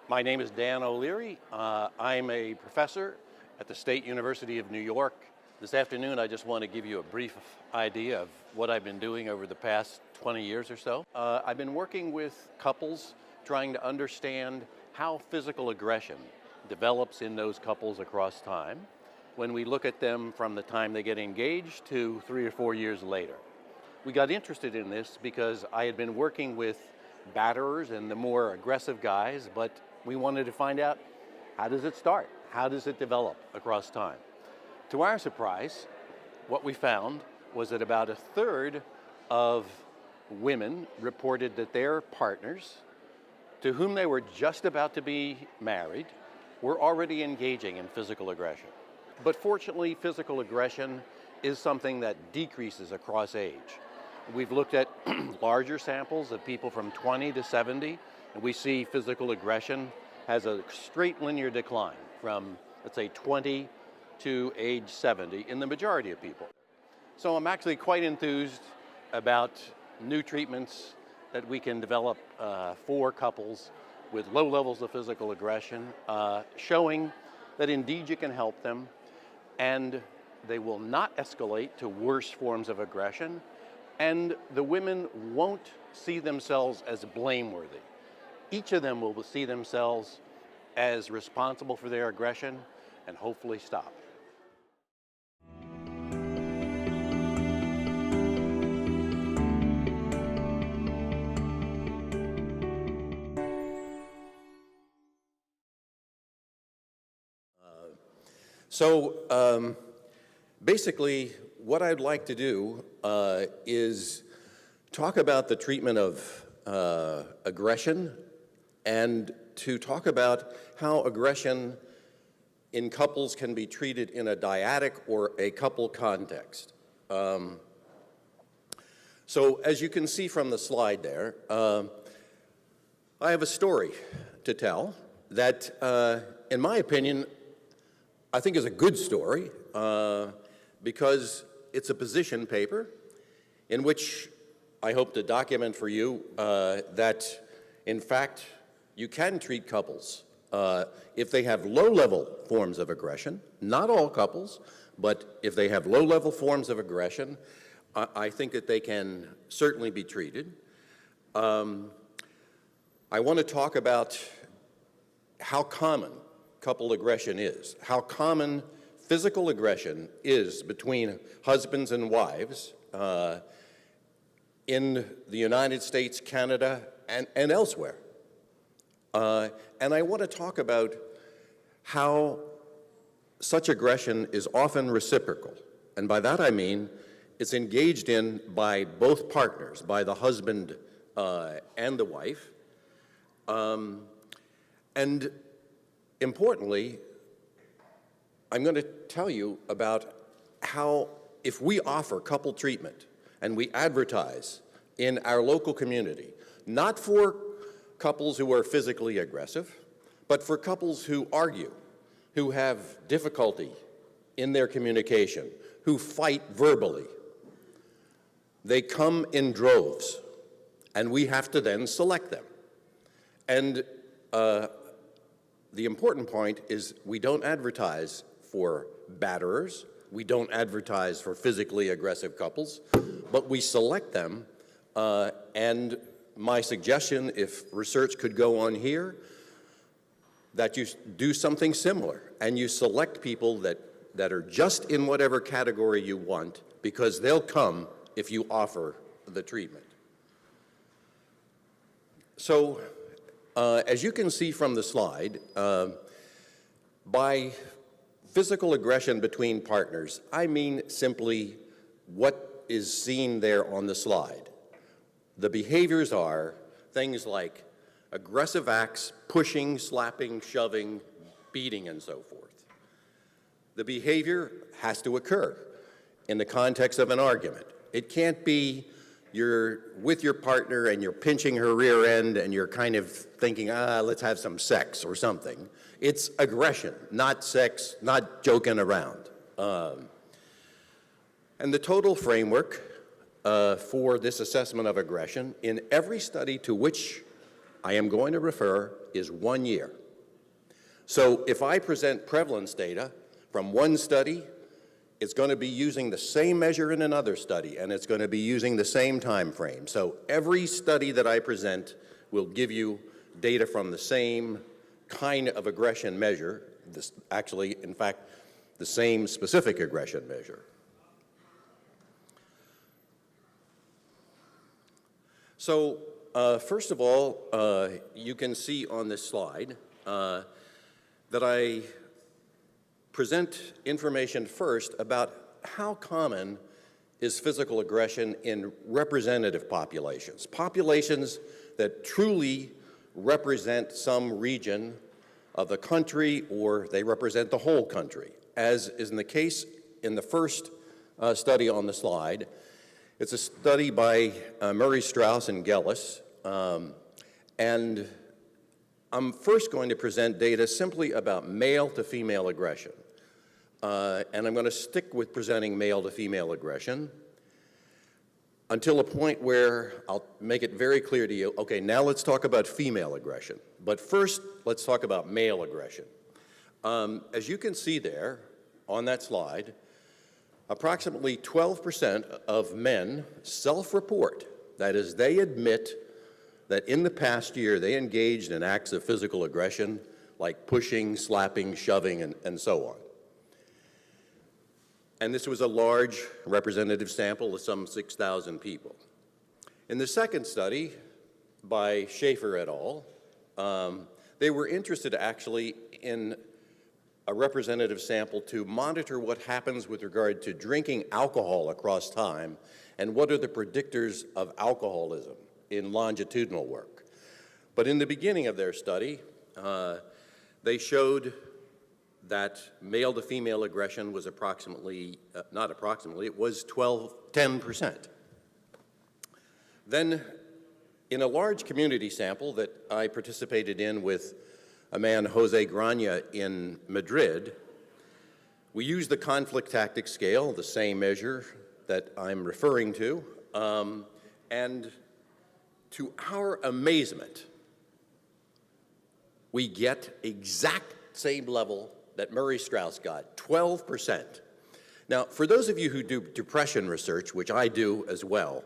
My name is Dan O'Leary. I'm a professor at the State University of New York. This afternoon, I just want to give you a brief idea of what I've been doing over the past 20 years or so. I've been working with couples trying to understand how physical aggression develops in those couples across time when we look at them from the time they get engaged to 3 or 4 years later. We got interested in this because I had been working with batterers and the more aggressive guys, but we wanted to find out, how does it start? How does it develop across time? To our surprise, what we found was that about a third of women reported that their partners, to whom they were just about to be married, were already engaging in physical aggression. But fortunately, physical aggression is something that decreases across age. We've looked at larger samples of people from 20 to 70, and we see physical aggression has a straight linear decline from, let's say, 20 to age 70 in the majority of people. So I'm actually quite enthused about new treatments that we can develop for couples with low levels of physical aggression, showing that indeed you can help them and they will not escalate to worse forms of aggression, and the women won't see themselves as blameworthy. Each of them will see themselves as responsible for their aggression and hopefully stop. Basically, what I'd like to do is talk about the treatment of aggression and to talk about how aggression in couples can be treated in a dyadic or a couple context. So as you can see from the slide there, I have a story to tell that, in my opinion, I think is a good story because it's a position paper in which I hope to document for you that, in fact, you can treat couples if they have low-level forms of aggression. Not all couples, but if they have low-level forms of aggression, I think that they can certainly be treated. I want to talk about how common couple aggression is, how common physical aggression is between husbands and wives in the United States, Canada, and elsewhere. And I want to talk about how such aggression is often reciprocal. And by that I mean it's engaged in by both partners, by the husband and the wife. And importantly, I'm going to tell you about how, if we offer couple treatment and we advertise in our local community, not for couples who are physically aggressive, but for couples who argue, who have difficulty in their communication, who fight verbally, they come in droves, and we have to then select them. And the important point is we don't advertise for batterers, we don't advertise for physically aggressive couples, but we select them, and my suggestion, if research could go on here, that you do something similar, and you select people that are just in whatever category you want, because they'll come if you offer the treatment. So, as you can see from the slide, by physical aggression between partners, I mean simply what is seen there on the slide. The behaviors are things like aggressive acts, pushing, slapping, shoving, beating, and so forth. The behavior has to occur in the context of an argument. It can't be you're with your partner and you're pinching her rear end and you're kind of thinking, let's have some sex or something. It's aggression, not sex, not joking around. And the total framework for this assessment of aggression, in every study to which I am going to refer is 1 year. So if I present prevalence data from one study, it's going to be using the same measure in another study, and it's going to be using the same time frame. So every study that I present will give you data from the same kind of aggression measure, actually, in fact, the same specific aggression measure. So first of all, you can see on this slide that I present information first about how common is physical aggression in representative populations, populations that truly represent some region of the country or they represent the whole country. As is in the case in the first study on the slide, it's a study by Murray, Strauss, and Gellis, and I'm first going to present data simply about male to female aggression. And I'm going to stick with presenting male to female aggression until a point where I'll make it very clear to you, okay, now let's talk about female aggression. But first, let's talk about male aggression. As you can see there on that slide, approximately 12% of men self-report, that is, they admit that in the past year they engaged in acts of physical aggression like pushing, slapping, shoving, and so on. And this was a large representative sample of some 6,000 people. In the second study by Schaefer et al., they were interested actually in a representative sample to monitor what happens with regard to drinking alcohol across time and what are the predictors of alcoholism in longitudinal work. But in the beginning of their study, they showed that male to female aggression was approximately, not approximately, it was 10%. Then in a large community sample that I participated in with a man, Jose Grania, in Madrid, we used the conflict tactic scale, the same measure that I'm referring to, and to our amazement, we get exact same level that Murray Strauss got, 12%. Now, for those of you who do depression research, which I do as well,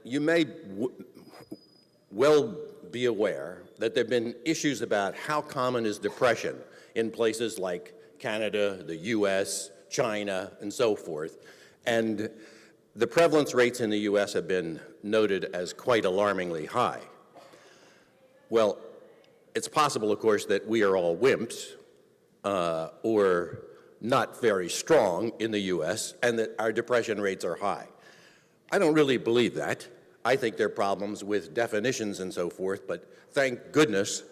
you may well be aware that there have been issues about how common is depression in places like Canada, the US, China, and so forth. And the prevalence rates in the US have been noted as quite alarmingly high. Well, it's possible, of course, that we are all wimps or not very strong in the US and that our depression rates are high. I don't really believe that. I think there are problems with definitions and so forth, but thank goodness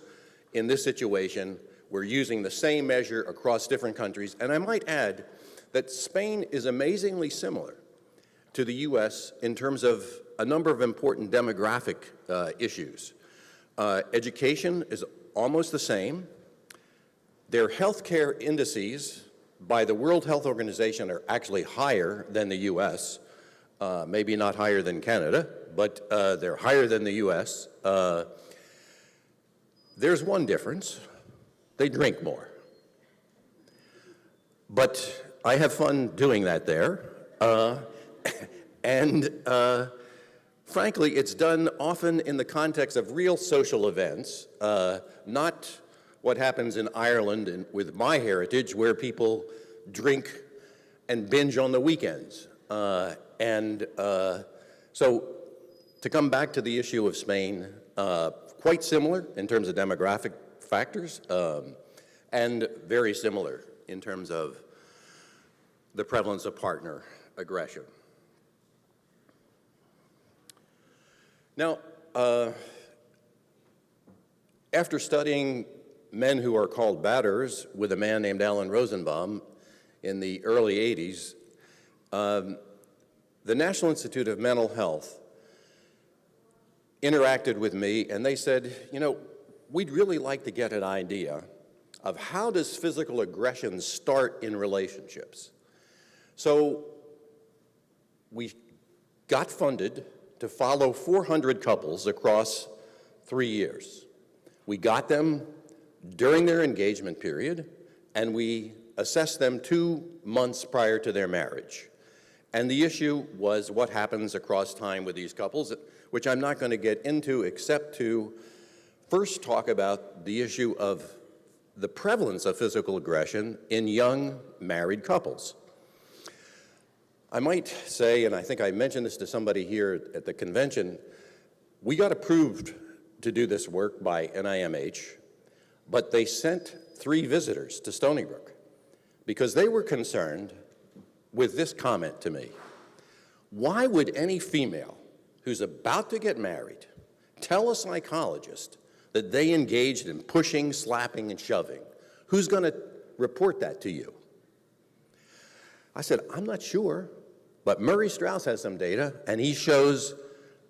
in this situation we're using the same measure across different countries. And I might add that Spain is amazingly similar to the US in terms of a number of important demographic issues. Education is almost the same. Their healthcare indices by the World Health Organization are actually higher than the US, maybe not higher than Canada, but they're higher than the US. There's one difference. They drink more. But I have fun doing that there. Frankly, it's done often in the context of real social events, not what happens in Ireland with my heritage, where people drink and binge on the weekends. So to come back to the issue of Spain, quite similar in terms of demographic factors, and very similar in terms of the prevalence of partner aggression. Now, after studying men who are called batters with a man named Alan Rosenbaum in the early 80s, the National Institute of Mental Health interacted with me and they said, you know, we'd really like to get an idea of how does physical aggression start in relationships. So we got funded to follow 400 couples across 3 years. We got them during their engagement period, and we assessed them 2 months prior to their marriage. And the issue was what happens across time with these couples, which I'm not going to get into except to first talk about the issue of the prevalence of physical aggression in young married couples. I might say, and I think I mentioned this to somebody here at the convention, we got approved to do this work by NIMH, but they sent 3 visitors to Stony Brook because they were concerned with this comment to me. Why would any female who's about to get married tell a psychologist that they engaged in pushing, slapping, and shoving? Who's going to report that to you? I said, I'm not sure, but Murray Strauss has some data, and he shows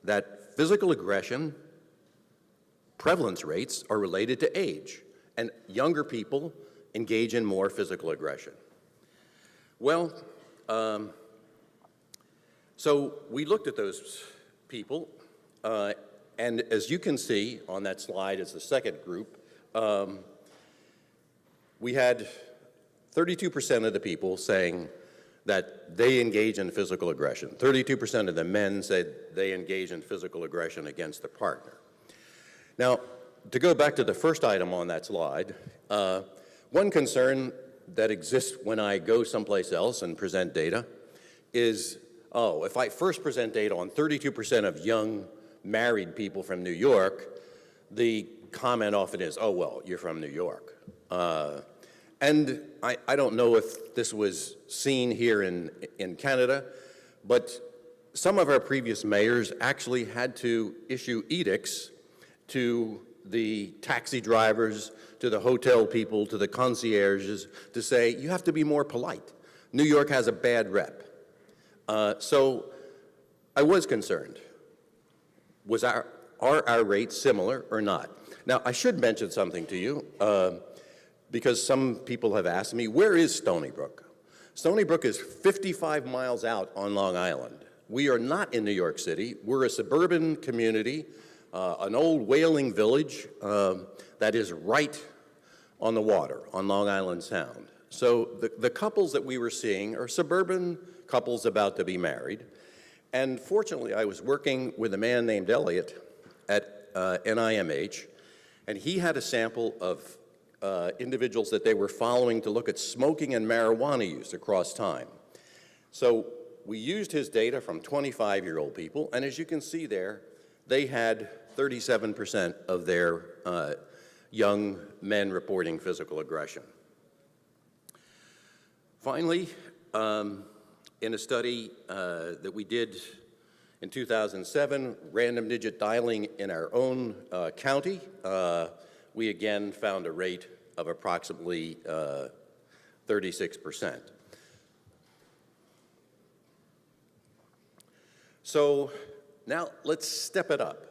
that physical aggression prevalence rates are related to age, and younger people engage in more physical aggression. Well, so we looked at those people, and as you can see on that slide as the second group, we had 32% of the people saying that they engage in physical aggression. 32% of the men said they engage in physical aggression against their partner. Now, to go back to the first item on that slide, one concern that exists when I go someplace else and present data is, oh, if I first present data on 32% of young married people from New York, the comment often is, oh, well, you're from New York. And I don't know if this was seen here in Canada, but some of our previous mayors actually had to issue edicts to the taxi drivers, to the hotel people, to the concierges, to say, you have to be more polite. New York has a bad rep. So I was concerned. Are our rates similar or not? Now, I should mention something to you, because some people have asked me, where is Stony Brook? Stony Brook is 55 miles out on Long Island. We are not in New York City. We're a suburban community, an old whaling village that is right on the water, on Long Island Sound. So the couples that we were seeing are suburban couples about to be married. And fortunately, I was working with a man named Elliot at NIMH, and he had a sample of individuals that they were following to look at smoking and marijuana use across time. So we used his data from 25-year-old people, and as you can see there, they had 37% of their young men reporting physical aggression. Finally, in a study that we did in 2007, random digit dialing in our own county, we again found a rate of approximately 36%. So now let's step it up.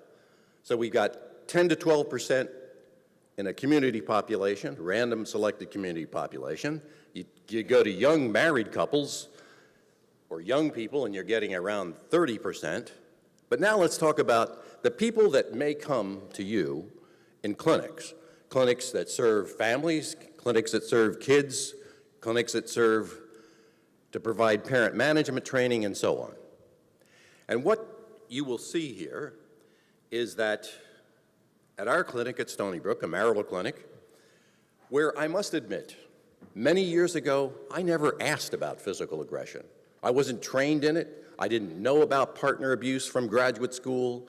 So we got 10 to 12% in a community population, random selected community population. You go to young married couples or young people and you're getting around 30%. But now let's talk about the people that may come to you in clinics. Clinics that serve families, clinics that serve kids, clinics that serve to provide parent management training, and so on. And what you will see here is that at our clinic at Stony Brook, a marital clinic, where I must admit, many years ago, I never asked about physical aggression. I wasn't trained in it. I didn't know about partner abuse from graduate school.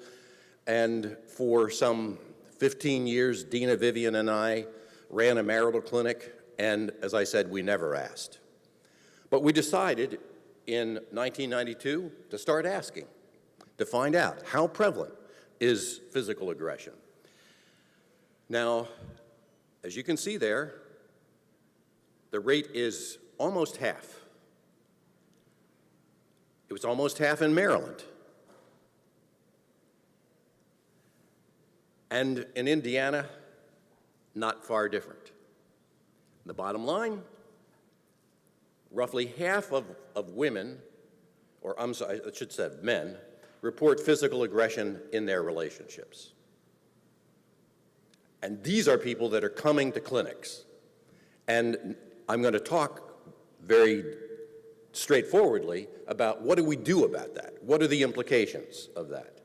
And for some 15 years, Dina, Vivian, and I ran a marital clinic, and as I said, we never asked. But we decided in 1992 to start asking, to find out how prevalent is physical aggression. Now, as you can see there, the rate is almost half. It was almost half in Maryland. And in Indiana, not far different. The bottom line, roughly half of women, or I'm sorry, I should say men, report physical aggression in their relationships. And these are people that are coming to clinics. And I'm going to talk very straightforwardly about what do we do about that? What are the implications of that?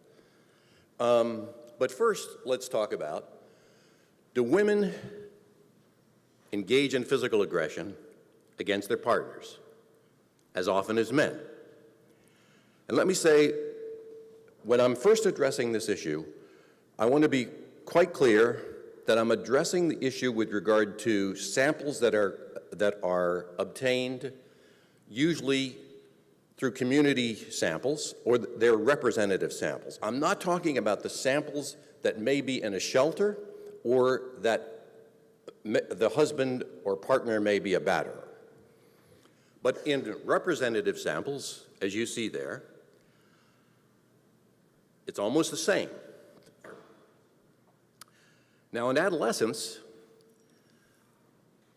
But first, let's talk about, do women engage in physical aggression against their partners as often as men? And let me say, when I'm first addressing this issue, I want to be quite clear that I'm addressing the issue with regard to samples that are obtained usually through community samples or their representative samples. I'm not talking about the samples that may be in a shelter or that the husband or partner may be a batterer. But in representative samples, as you see there, it's almost the same. Now, in adolescence,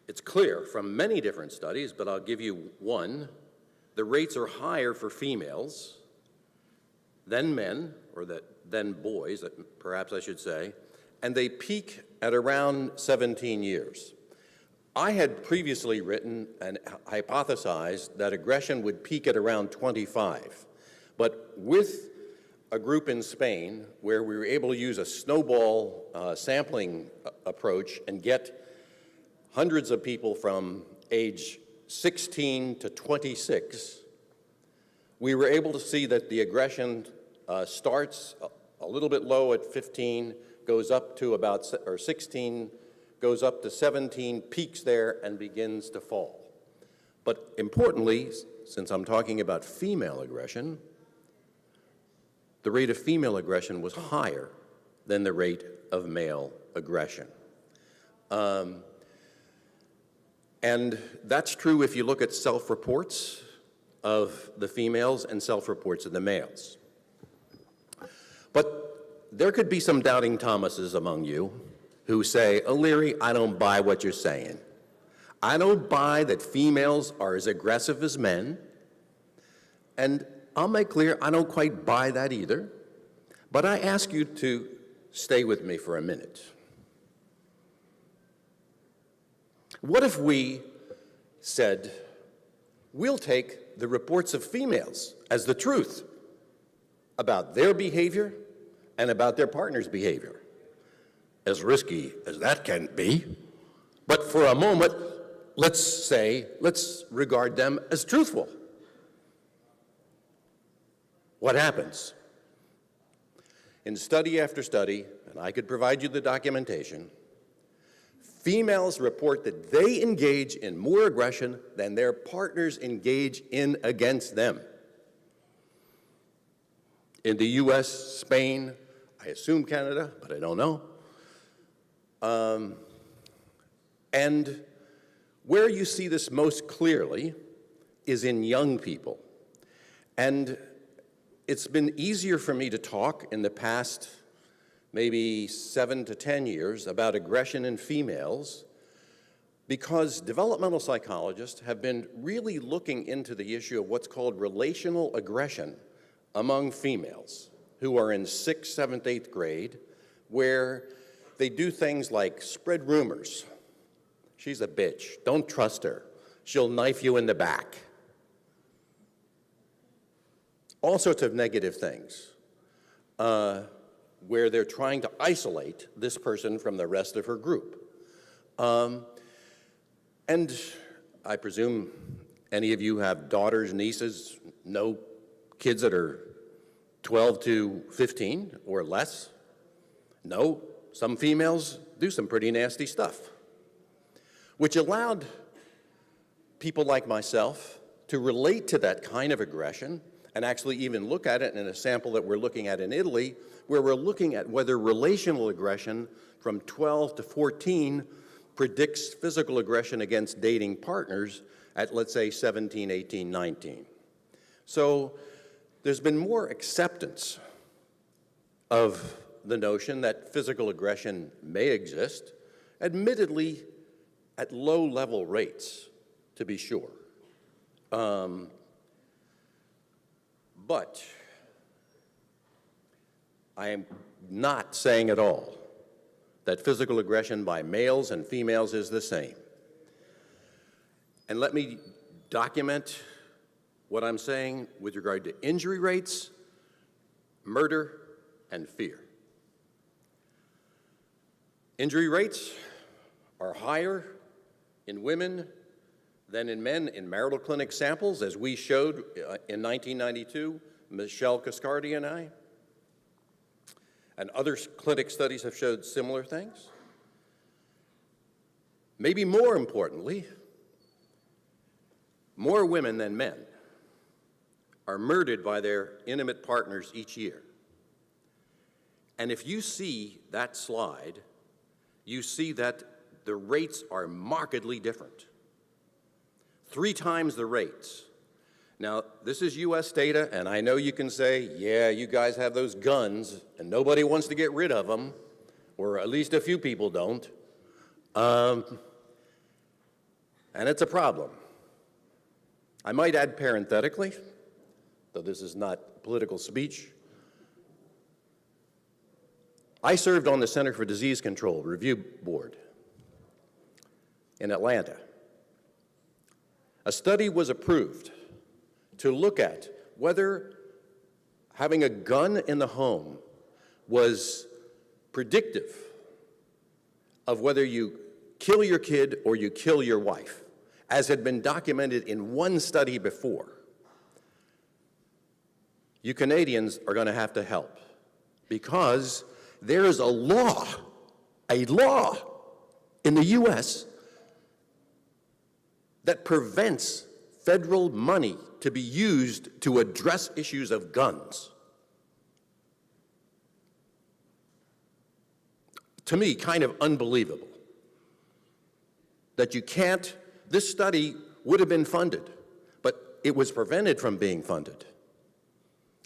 it's clear from many different studies, but I'll give you one, the rates are higher for females than men, or than boys, perhaps I should say, and they peak at around 17 years. I had previously written and hypothesized that aggression would peak at around 25, but with a group in Spain where we were able to use a snowball sampling approach and get hundreds of people from age 16 to 26, we were able to see that the aggression starts a little bit low at 15, goes up to about, or 16, goes up to 17, peaks there, and begins to fall. But importantly, since I'm talking about female aggression, the rate of female aggression was higher than the rate of male aggression. And that's true if you look at self-reports of the females and self-reports of the males. But there could be some doubting Thomases among you who say, O'Leary, I don't buy what you're saying. I don't buy that females are as aggressive as men. And I'll make clear, I don't quite buy that either. But I ask you to stay with me for a minute. What if we said, we'll take the reports of females as the truth about their behavior and about their partner's behavior? As risky as that can be, but for a moment, let's regard them as truthful. What happens? In study after study, and I could provide you the documentation, females report that they engage in more aggression than their partners engage in against them. In the US, Spain, I assume Canada, but I don't know. And where you see this most clearly is in young people. And it's been easier for me to talk in the past maybe 7 to 10 years about aggression in females because developmental psychologists have been really looking into the issue of what's called relational aggression among females who are in 6th, 7th, 8th grade, where they do things like spread rumors. She's a bitch. Don't trust her. She'll knife you in the back. All sorts of negative things where they're trying to isolate this person from the rest of her group. And I presume any of you have daughters, nieces, know kids that are 12 to 15 or less? No, some females do some pretty nasty stuff, which allowed people like myself to relate to that kind of aggression and actually even look at it in a sample that we're looking at in Italy, where we're looking at whether relational aggression from 12 to 14 predicts physical aggression against dating partners at, let's say, 17, 18, 19. So there's been more acceptance of the notion that physical aggression may exist, admittedly at low-level rates, to be sure. But I am not saying at all that physical aggression by males and females is the same. And let me document what I'm saying with regard to injury rates, murder, and fear. Injury rates are higher in women than in men in marital clinic samples, as we showed in 1992, Michelle Cascardi and I. And other clinic studies have showed similar things. Maybe more importantly, more women than men are murdered by their intimate partners each year. And if you see that slide, you see that the rates are markedly different. 3 times the rates. Now, this is US data, and I know you can say, yeah, you guys have those guns, and nobody wants to get rid of them, or at least a few people don't. And it's a problem. I might add parenthetically, though this is not political speech, I served on the Center for Disease Control Review Board in Atlanta. A study was approved to look at whether having a gun in the home was predictive of whether you kill your kid or you kill your wife, as had been documented in one study before. You Canadians are going to have to help, because there is a law in the US that prevents federal money to be used to address issues of guns. To me, kind of unbelievable that you can't. This study would have been funded, but it was prevented from being funded.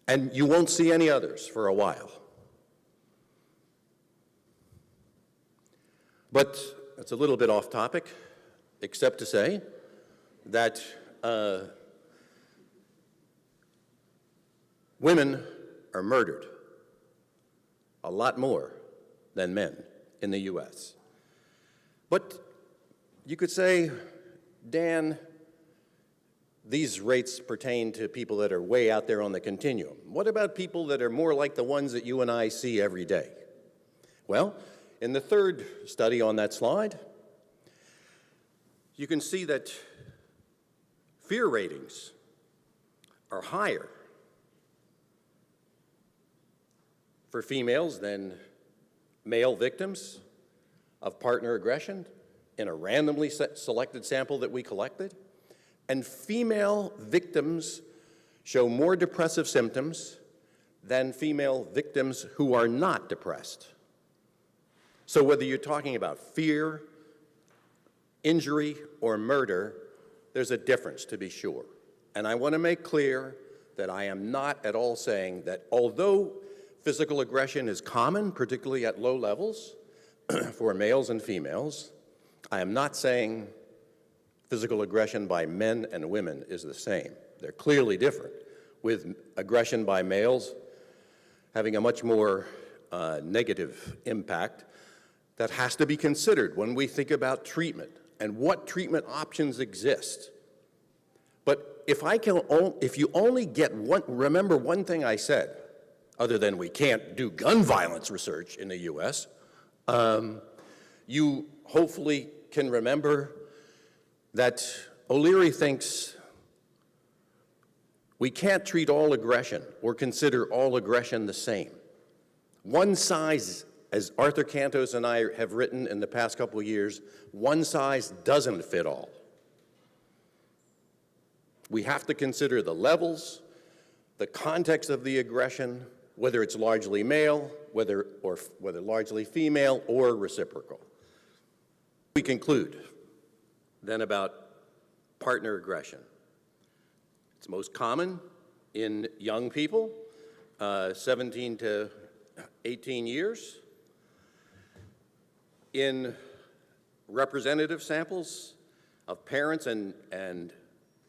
And you won't see any others for a while. But it's a little bit off topic, except to say that women are murdered a lot more than men in the US. But you could say, Dan, these rates pertain to people that are way out there on the continuum. What about people that are more like the ones that you and I see every day? Well, in the third study on that slide, you can see that fear ratings are higher for females than male victims of partner aggression in a randomly selected sample that we collected. And female victims show more depressive symptoms than female victims who are not depressed. So whether you're talking about fear, injury, or murder, there's a difference, to be sure. And I want to make clear that I am not at all saying that although physical aggression is common, particularly at low levels, for males and females, I am not saying physical aggression by men and women is the same. They're clearly different, with aggression by males having a much more negative impact that has to be considered when we think about treatment and what treatment options exist. But if you only get one, remember one thing I said, other than we can't do gun violence research in the US, you hopefully can remember that O'Leary thinks we can't treat all aggression or consider all aggression the same. One size, as Arthur Cantos and I have written in the past couple of years, one size doesn't fit all. We have to consider the levels, the context of the aggression, whether it's largely male, whether largely female, or reciprocal. We conclude then about partner aggression. It's most common in young people, 17 to 18 years. In representative samples of parents and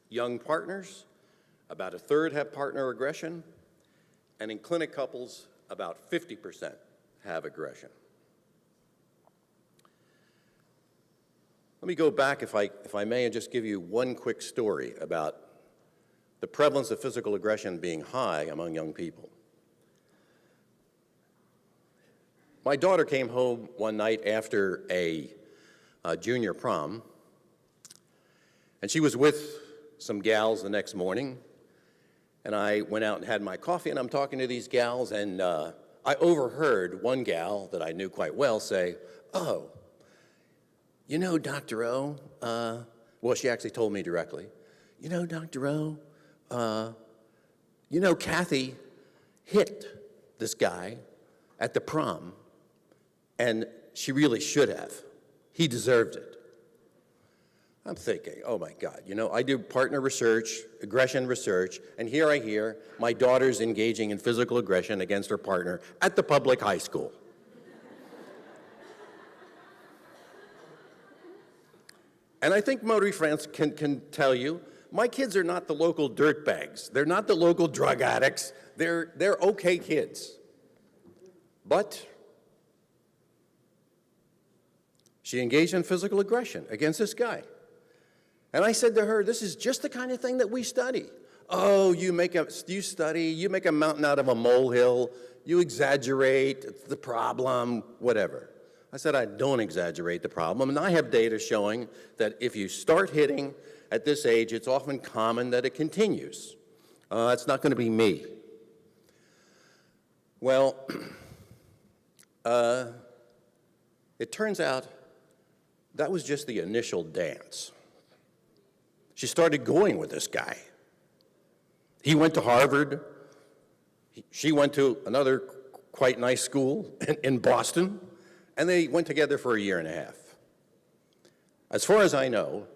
young partners, about a third have partner aggression, and in clinic couples, about 50% have aggression. Let me go back, if I may, and just give you one quick story about the prevalence of physical aggression being high among young people. My daughter came home one night after a junior prom, and she was with some gals the next morning, and I went out and had my coffee, and I'm talking to these gals, and I overheard one gal that I knew quite well say, "Oh, you know, Dr. O," well, she actually told me directly, "You know, Dr. O, you know, Kathy hit this guy at the prom, and she really should have. He deserved it." I'm thinking, oh my God, you know, I do partner research, aggression research, and here I hear my daughter's engaging in physical aggression against her partner at the public high school. And I think Maury France can tell you, my kids are not the local dirtbags. They're not the local drug addicts. They're okay kids. But she engaged in physical aggression against this guy. And I said to her, this is just the kind of thing that we study. Oh, you make a mountain out of a molehill, you exaggerate, it's the problem, whatever. I said, I don't exaggerate the problem, and I have data showing that if you start hitting at this age, it's often common that it continues. It's not going to be me. Well, it turns out that was just the initial dance. She started going with this guy. He went to Harvard. She went to another quite nice school in Boston, and they went together for a year and a half. As far as I know,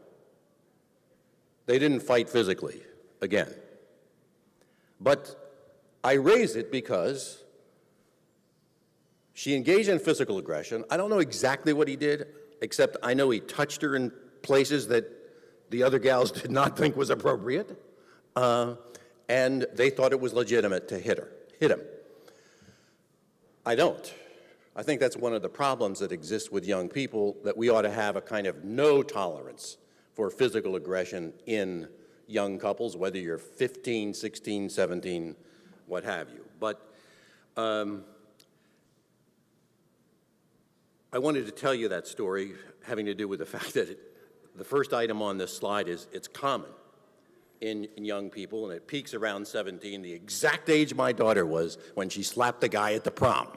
they didn't fight physically again. But I raise it because she engaged in physical aggression. I don't know exactly what he did, except I know he touched her in places that the other gals did not think was appropriate, and they thought it was legitimate to hit him. I don't. I think that's one of the problems that exists with young people, that we ought to have a kind of no tolerance for physical aggression in young couples, whether you're 15, 16, 17, what have you. But I wanted to tell you that story having to do with the fact that the first item on this slide is it's common in young people, and it peaks around 17, the exact age my daughter was when she slapped the guy at the prom.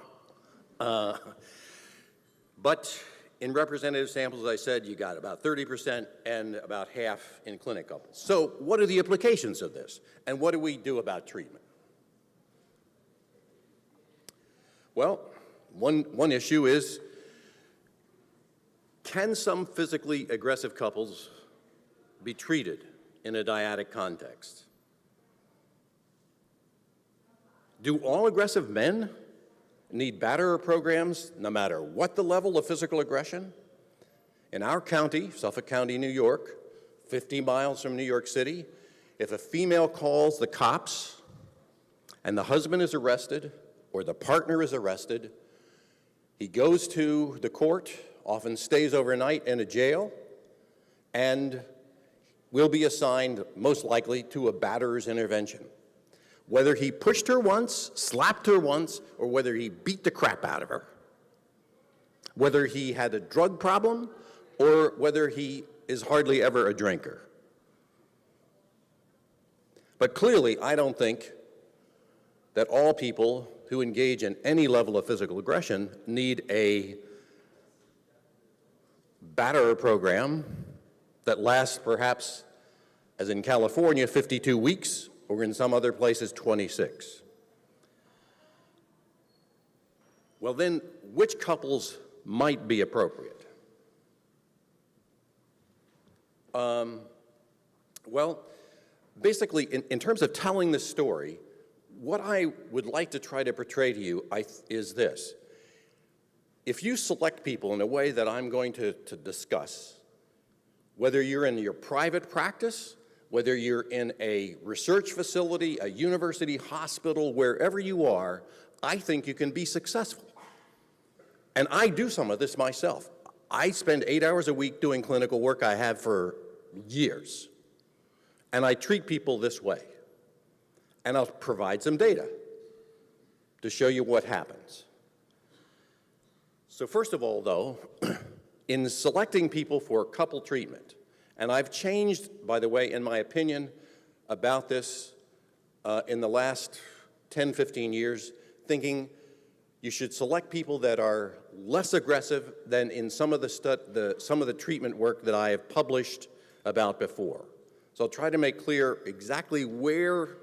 But in representative samples, as I said, you got about 30% and about half in clinic couples. So what are the implications of this? And what do we do about treatment? Well, one issue is, can some physically aggressive couples be treated in a dyadic context? Do all aggressive men need batterer programs no matter what the level of physical aggression? In our county, Suffolk County, New York, 50 miles from New York City, if a female calls the cops and the husband is arrested or the partner is arrested, he goes to the court, often stays overnight in a jail, and will be assigned, most likely, to a batterer's intervention. Whether he pushed her once, slapped her once, or whether he beat the crap out of her. Whether he had a drug problem, or whether he is hardly ever a drinker. But clearly, I don't think that all people who engage in any level of physical aggression need a batterer program that lasts perhaps, as in California, 52 weeks, or in some other places, 26. Well then, which couples might be appropriate? Well, basically, in terms of telling this story, what I would like to try to portray to you is this. If you select people in a way that I'm going to discuss, whether you're in your private practice, whether you're in a research facility, a university, hospital, wherever you are, I think you can be successful. And I do some of this myself. I spend 8 hours a week doing clinical work. I have for years. And I treat people this way. And I'll provide some data to show you what happens. So first of all, though, in selecting people for couple treatment, and I've changed, by the way, in my opinion, about this in the last 10, 15 years, thinking you should select people that are less aggressive than in some of the treatment work that I have published about before. So I'll try to make clear exactly where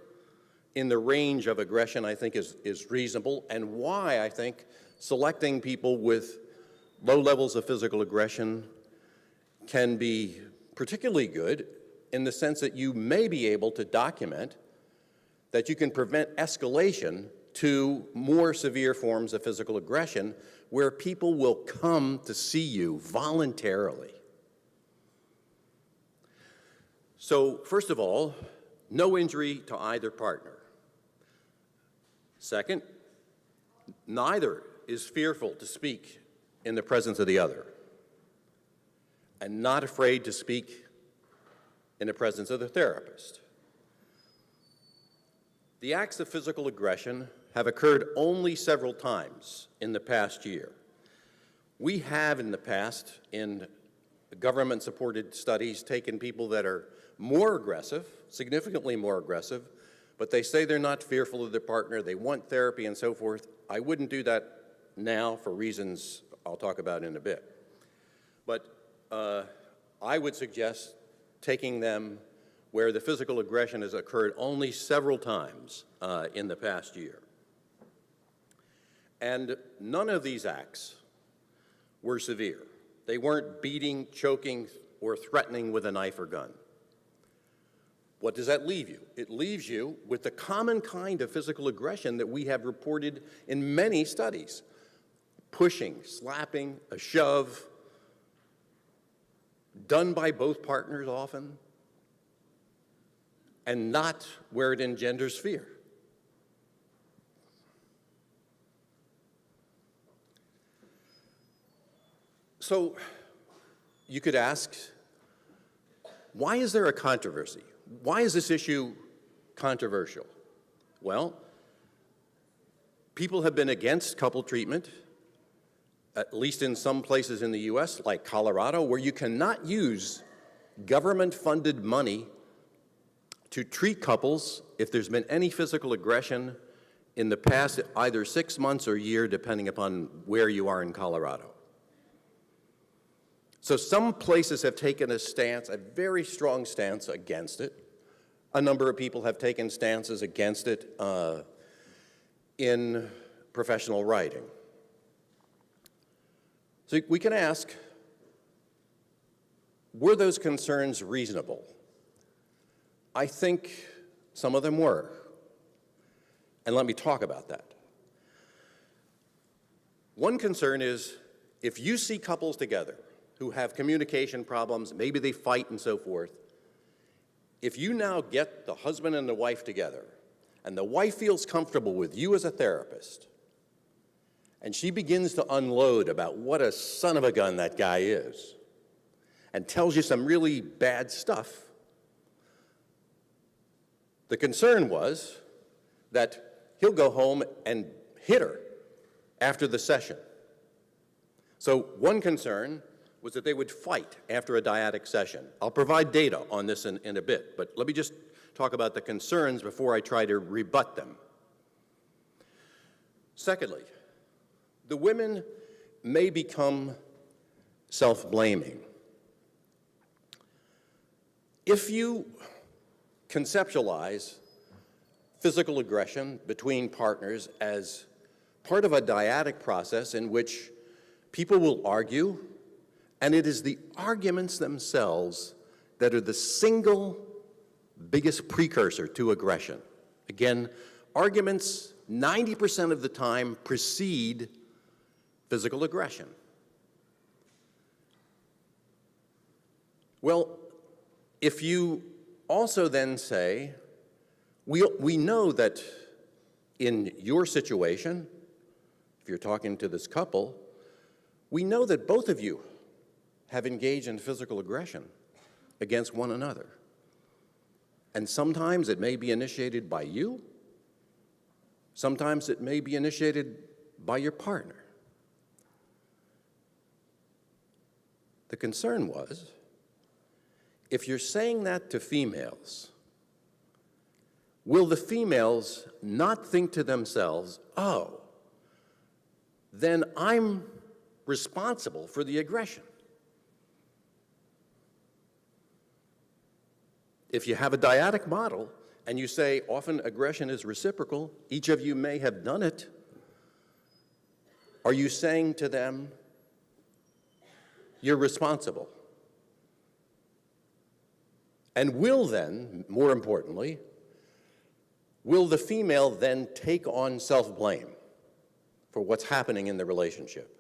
in the range of aggression I think is reasonable, and why I think selecting people with low levels of physical aggression can be particularly good in the sense that you may be able to document that you can prevent escalation to more severe forms of physical aggression where people will come to see you voluntarily. So, first of all, no injury to either partner. Second, neither is fearful to speak in the presence of the other, and not afraid to speak in the presence of the therapist. The acts of physical aggression have occurred only several times in the past year. We have in the past, in government-supported studies, taken people that are more aggressive, significantly more aggressive, but they say they're not fearful of their partner, they want therapy and so forth. I wouldn't do that now for reasons I'll talk about in a bit. But I would suggest taking them where the physical aggression has occurred only several times in the past year. And none of these acts were severe. They weren't beating, choking, or threatening with a knife or gun. What does that leave you? It leaves you with the common kind of physical aggression that we have reported in many studies. Pushing, slapping, a shove, done by both partners often, and not where it engenders fear. So you could ask, why is there a controversy? Why is this issue controversial? Well, people have been against couple treatment, at least in some places in the US, like Colorado, where you cannot use government-funded money to treat couples if there's been any physical aggression in the past either 6 months or a year, depending upon where you are in Colorado. So some places have taken a stance, a very strong stance against it. A number of people have taken stances against it in professional writing. So we can ask, were those concerns reasonable? I think some of them were. And let me talk about that. One concern is, if you see couples together who have communication problems, maybe they fight and so forth, if you now get the husband and the wife together, and the wife feels comfortable with you as a therapist, and she begins to unload about what a son of a gun that guy is, and tells you some really bad stuff, the concern was that he'll go home and hit her after the session. So one concern was that they would fight after a dyadic session. I'll provide data on this in a bit, but let me just talk about the concerns before I try to rebut them. Secondly, the women may become self-blaming. If you conceptualize physical aggression between partners as part of a dyadic process in which people will argue, and it is the arguments themselves that are the single biggest precursor to aggression. Again, arguments 90% of the time precede physical aggression. Well, if you also then say, we know that in your situation, if you're talking to this couple, we know that both of you have engaged in physical aggression against one another. And sometimes it may be initiated by you. Sometimes it may be initiated by your partner. The concern was, if you're saying that to females, will the females not think to themselves, oh, then I'm responsible for the aggression? If you have a dyadic model and you say often aggression is reciprocal, each of you may have done it, are you saying to them, you're responsible? And will then, more importantly, will the female then take on self-blame for what's happening in the relationship?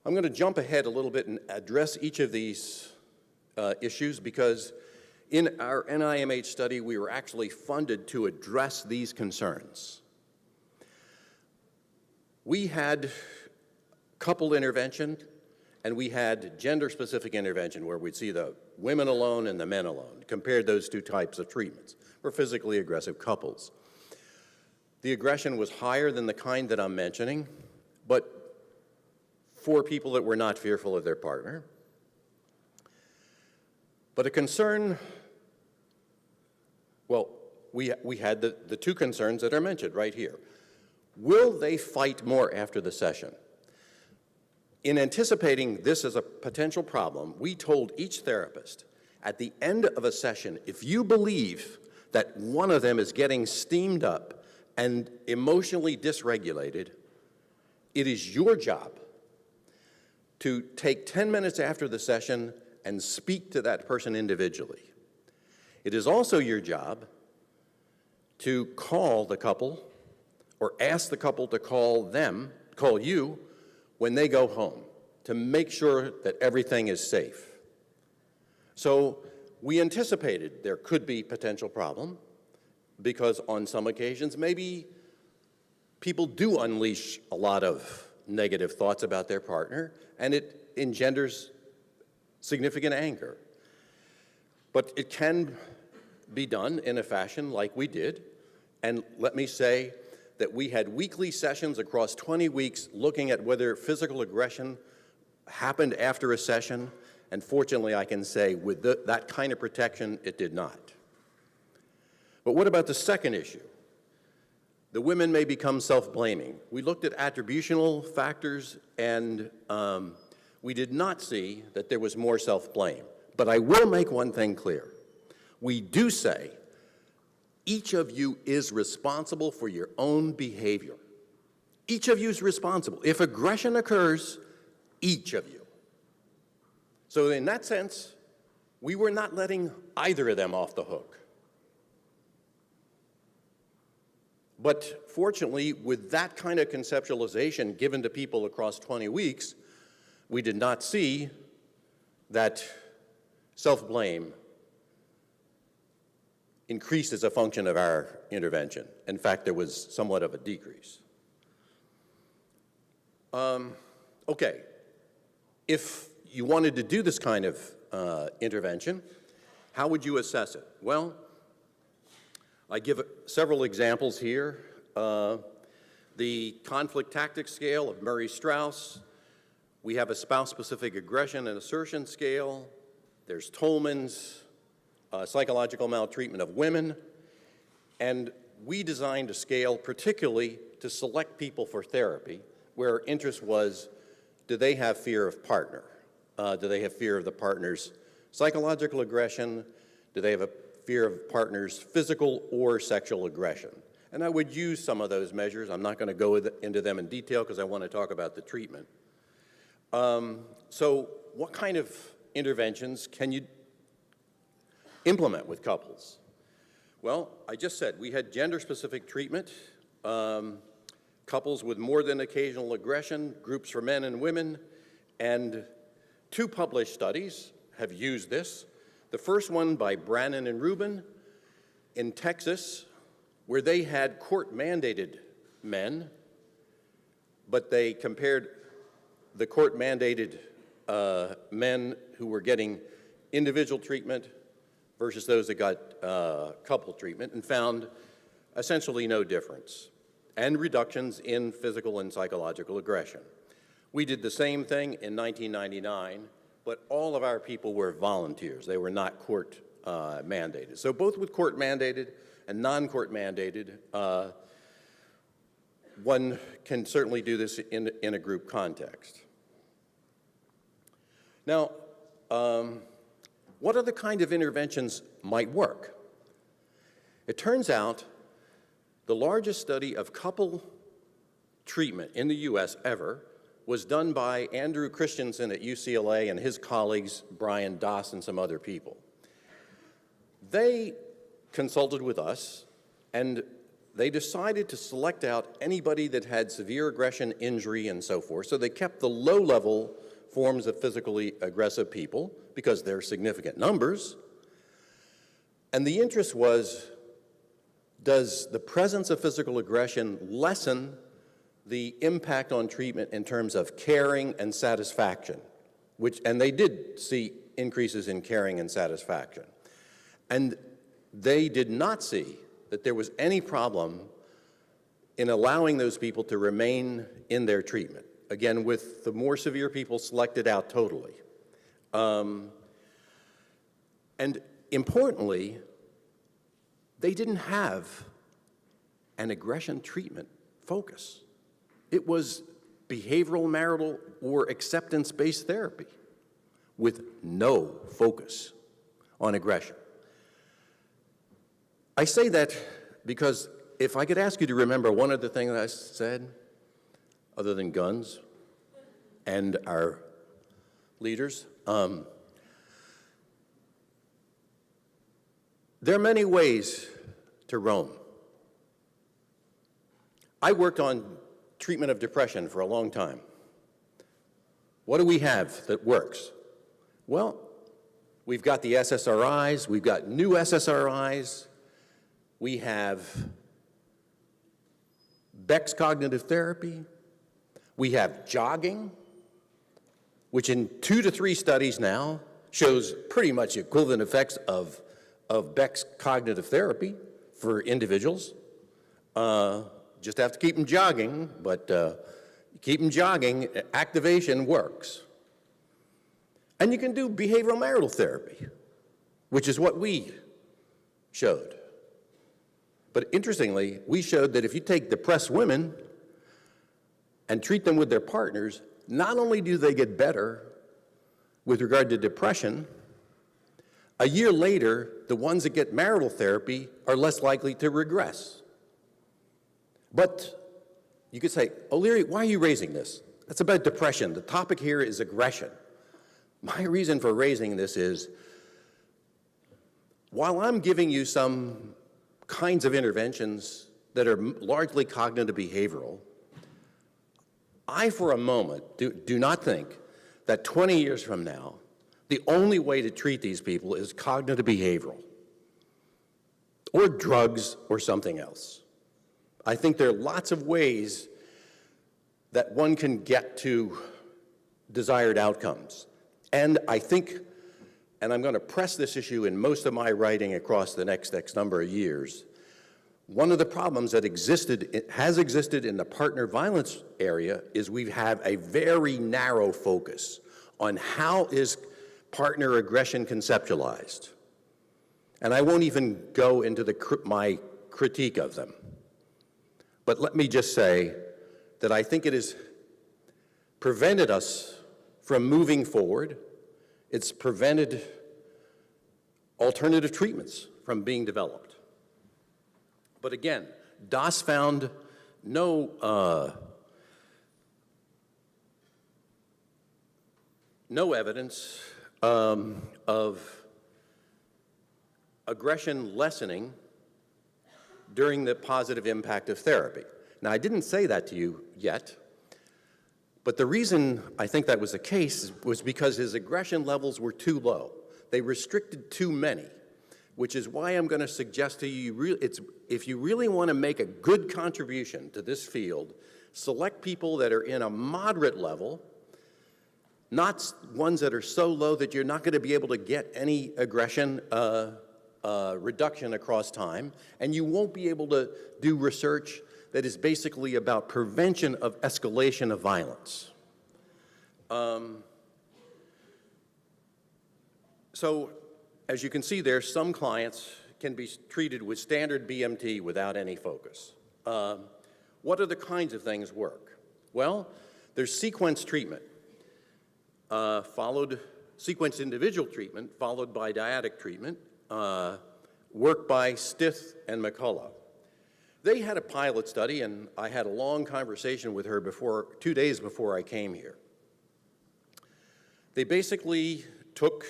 I'm going to jump ahead a little bit and address each of these issues, because in our NIMH study, we were actually funded to address these concerns. We had couple intervention, and we had gender-specific intervention, where we'd see the women alone and the men alone, compared those two types of treatments for physically aggressive couples. The aggression was higher than the kind that I'm mentioning, but for people that were not fearful of their partner. But a concern, well, we had the two concerns that are mentioned right here. Will they fight more after the session? In anticipating this as a potential problem, we told each therapist at the end of a session, if you believe that one of them is getting steamed up and emotionally dysregulated, it is your job to take 10 minutes after the session and speak to that person individually. It is also your job to call the couple or ask the couple to call you when they go home, to make sure that everything is safe. So we anticipated there could be potential problem, because on some occasions maybe people do unleash a lot of negative thoughts about their partner, and it engenders significant anger. But it can be done in a fashion like we did, and let me say that we had weekly sessions across 20 weeks looking at whether physical aggression happened after a session, and fortunately I can say with that kind of protection, it did not. But what about the second issue? The women may become self-blaming. We looked at attributional factors, and we did not see that there was more self-blame. But I will make one thing clear. We do say each of you is responsible for your own behavior. Each of you is responsible. If aggression occurs, each of you. So in that sense, we were not letting either of them off the hook. But fortunately, with that kind of conceptualization given to people across 20 weeks, we did not see that self-blame increased as a function of our intervention. In fact, there was somewhat of a decrease. Okay, if you wanted to do this kind of intervention, how would you assess it? Well, I give several examples here. The conflict tactics scale of Murray-Strauss. We have a spouse-specific aggression and assertion scale. There's Tolman's psychological maltreatment of women. And we designed a scale particularly to select people for therapy, where our interest was, do they have fear of partner? Do they have fear of the partner's psychological aggression? Do they have a fear of partner's physical or sexual aggression? And I would use some of those measures. I'm not going to go into them in detail because I want to talk about the treatment. So what kind of interventions can you implement with couples? Well, I just said we had gender-specific treatment, couples with more than occasional aggression, groups for men and women, and 2 published studies have used this. The first one by Brannon and Rubin in Texas, where they had court-mandated men, but they compared the court-mandated men who were getting individual treatment versus those that got couple treatment, and found essentially no difference, and reductions in physical and psychological aggression. We did the same thing in 1999, but all of our people were volunteers. They were not court mandated. So both with court mandated and non-court mandated, one can certainly do this in a group context. Now, what other kind of interventions might work? It turns out the largest study of couple treatment in the US ever was done by Andrew Christensen at UCLA and his colleagues, Brian Doss and some other people. They consulted with us, and they decided to select out anybody that had severe aggression, injury, and so forth. So they kept the low-level forms of physically aggressive people, because they're significant numbers. And the interest was, does the presence of physical aggression lessen the impact on treatment in terms of caring and satisfaction? And they did see increases in caring and satisfaction. And they did not see that there was any problem in allowing those people to remain in their treatment. Again, with the more severe people selected out totally. And importantly, they didn't have an aggression treatment focus. It was behavioral, marital, or acceptance-based therapy with no focus on aggression. I say that because if I could ask you to remember one other thing that I said, other than guns and our leaders, there are many ways to roam. I worked on treatment of depression for a long time. What do we have that works? Well, we've got the SSRIs, we've got new SSRIs, we have Beck's cognitive therapy, we have jogging, which in 2 to 3 studies now shows pretty much equivalent effects of Beck's cognitive therapy for individuals. Just have to keep them jogging, but keep them jogging, activation works. And you can do behavioral marital therapy, which is what we showed. But interestingly, we showed that if you take depressed women and treat them with their partners, not only do they get better with regard to depression, a year later, the ones that get marital therapy are less likely to regress. But you could say, O'Leary, why are you raising this? That's about depression. The topic here is aggression. My reason for raising this is, while I'm giving you some kinds of interventions that are largely cognitive behavioral, I, for a moment, do not think that 20 years from now, the only way to treat these people is cognitive behavioral, or drugs, or something else. I think there are lots of ways that one can get to desired outcomes. And I think, and I'm going to press this issue in most of my writing across the next X number of years, one of the problems that has existed in the partner violence area is we have a very narrow focus on how is partner aggression conceptualized. And I won't even go into my critique of them. But let me just say that I think it has prevented us from moving forward. It's prevented alternative treatments from being developed. But again, Doss found no evidence of aggression lessening during the positive impact of therapy. Now, I didn't say that to you yet, but the reason I think that was the case was because his aggression levels were too low. They restricted too many, which is why I'm going to suggest to you, if you really want to make a good contribution to this field, select people that are in a moderate level not ones that are so low that you're not going to be able to get any aggression reduction across time, and you won't be able to do research that is basically about prevention of escalation of violence. So, as you can see there, some clients can be treated with standard BMT without any focus. What other kinds of things work? Well, there's sequence treatment, sequence individual treatment, followed by dyadic treatment, work by Stith and McCullough. They had a pilot study, and I had a long conversation with her 2 days before I came here. They basically took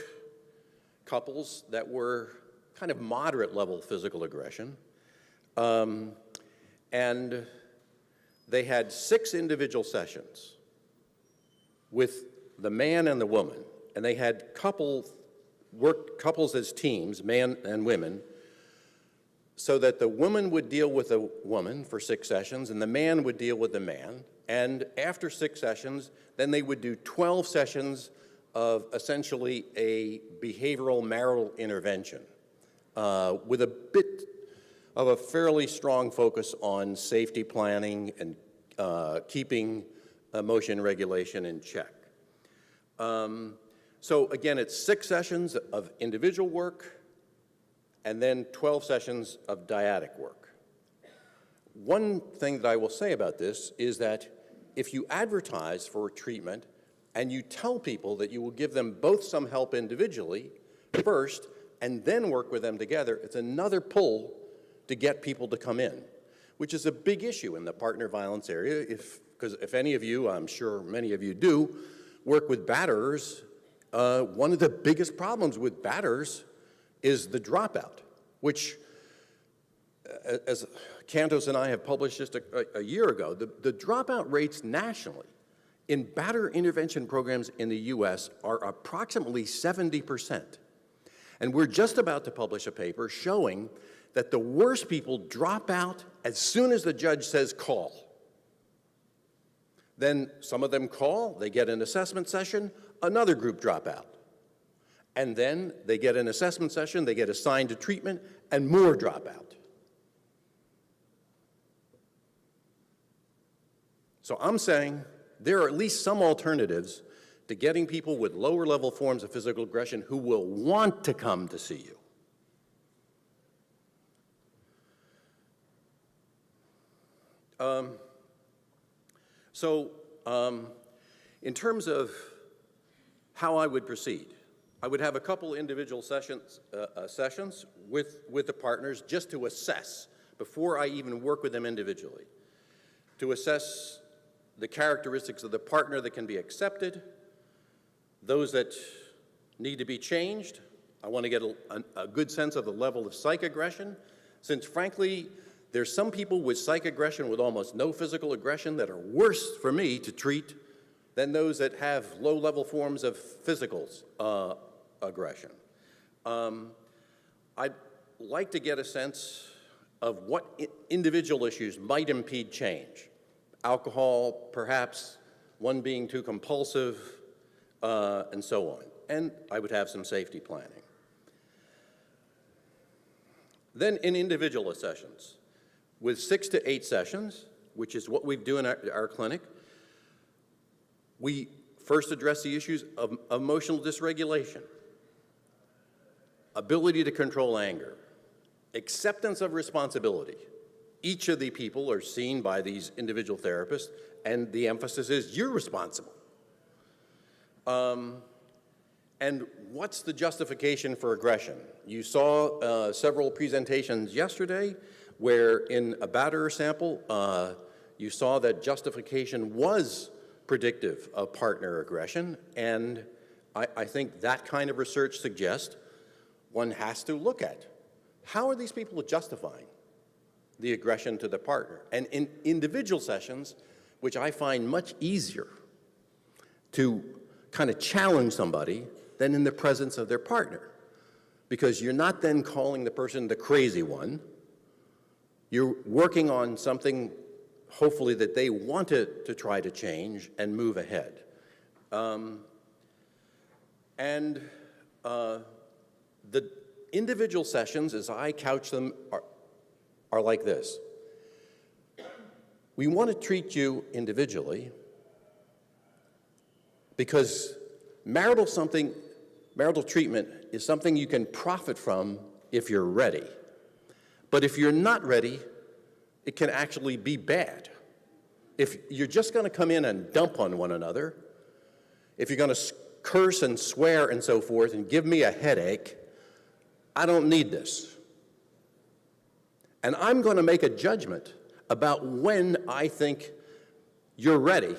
couples that were kind of moderate level physical aggression, and they had 6 individual sessions with the man and the woman, and they had couples as teams, man and women, so that the woman would deal with the woman for 6 sessions and the man would deal with the man, and after 6 sessions, then they would do 12 sessions of essentially a behavioral marital intervention with a bit of a fairly strong focus on safety planning and keeping emotion regulation in check. So again, it's 6 sessions of individual work and then 12 sessions of dyadic work. One thing that I will say about this is that if you advertise for treatment and you tell people that you will give them both some help individually first and then work with them together, it's another pull to get people to come in, which is a big issue in the partner violence area. Because if any of you, I'm sure many of you do, work with batterers, one of the biggest problems with batterers is the dropout, which, as Cantos and I have published just a year ago, the dropout rates nationally in batter intervention programs in the US are approximately 70%. And we're just about to publish a paper showing that the worst people drop out as soon as the judge says call. Then some of them call, they get an assessment session, another group drop out. And then they get an assessment session, they get assigned to treatment, and more drop out. So I'm saying there are at least some alternatives to getting people with lower level forms of physical aggression who will want to come to see you. In terms of how I would proceed, I would have a couple individual sessions with the partners just to assess, before I even work with them individually, to assess the characteristics of the partner that can be accepted, those that need to be changed. I want to get a good sense of the level of psych aggression, since frankly, there's some people with psych aggression with almost no physical aggression that are worse for me to treat than those that have low-level forms of physical aggression. I'd like to get a sense of what individual issues might impede change. Alcohol, perhaps, one being too compulsive, and so on. And I would have some safety planning. Then in individual sessions, with 6 to 8 sessions, which is what we do in our clinic, we first address the issues of emotional dysregulation, ability to control anger, acceptance of responsibility. Each of the people are seen by these individual therapists, and the emphasis is you're responsible. And what's the justification for aggression? You saw several presentations yesterday where in a batterer sample, you saw that justification was predictive of partner aggression, and I think that kind of research suggests one has to look at how are these people justifying the aggression to the partner. And in individual sessions, which I find much easier to kind of challenge somebody than in the presence of their partner, because you're not then calling the person the crazy one. You're working on something, hopefully, that they want to try to change and move ahead. And the individual sessions, as I couch them, are like this. We want to treat you individually because marital treatment is something you can profit from if you're ready. But if you're not ready, it can actually be bad. If you're just going to come in and dump on one another, if you're going to curse and swear and so forth and give me a headache, I don't need this. And I'm going to make a judgment about when I think you're ready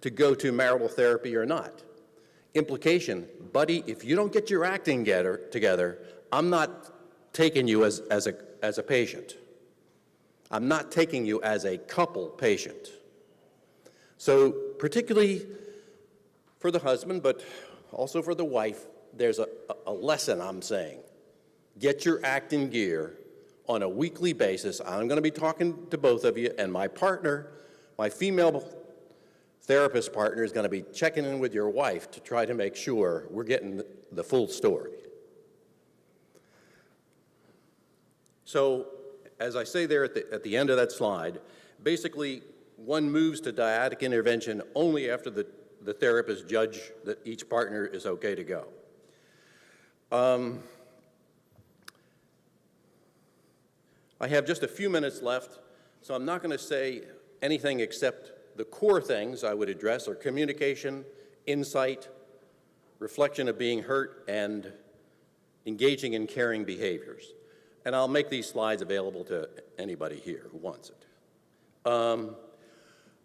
to go to marital therapy or not. Implication, buddy, if you don't get your acting together, I'm not taking you as a patient. I'm not taking you as a couple patient. So particularly for the husband, but also for the wife, there's a lesson I'm saying. Get your act in gear on a weekly basis. I'm going to be talking to both of you, and my partner, my female therapist partner, is going to be checking in with your wife to try to make sure we're getting the full story. So, as I say there at the end of that slide, basically one moves to dyadic intervention only after the therapist judge that each partner is okay to go. I have just a few minutes left, so I'm not going to say anything except the core things I would address are communication, insight, reflection of being hurt, and engaging in caring behaviors. And I'll make these slides available to anybody here who wants it.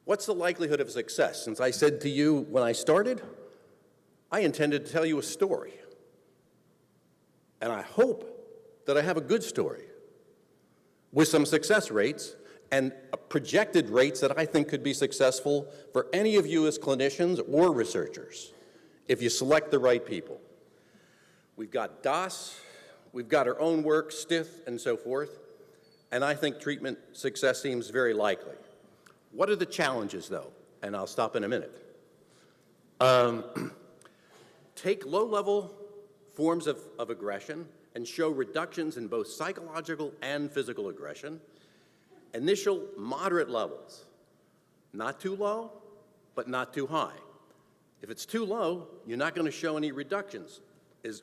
What's the likelihood of success? Since I said to you when I started, I intended to tell you a story. And I hope that I have a good story with some success rates and projected rates that I think could be successful for any of you as clinicians or researchers if you select the right people. We've got DAS, we've got our own work, STIF, and so forth, and I think treatment success seems very likely. What are the challenges, though? And I'll stop in a minute. Take low-level forms of aggression and show reductions in both psychological and physical aggression. Initial moderate levels, not too low, but not too high. If it's too low, you're not going to show any reductions,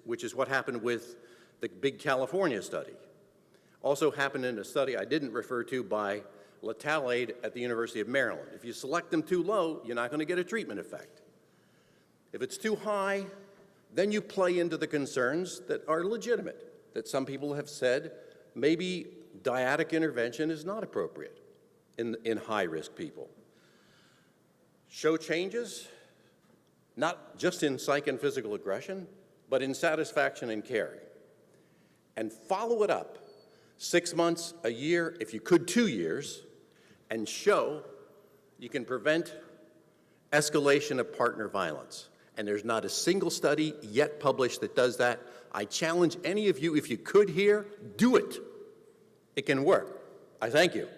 which is what happened with the big California study. Also happened in a study I didn't refer to by Latalade at the University of Maryland. If you select them too low, you're not going to get a treatment effect. If it's too high, then you play into the concerns that are legitimate, that some people have said maybe dyadic intervention is not appropriate in high-risk people. Show changes, not just in psych and physical aggression, but in satisfaction and caring. And follow it up 6 months, a year, if you could 2 years, and show you can prevent escalation of partner violence. And there's not a single study yet published that does that. I challenge any of you, if you could here, do it. It can work. I thank you.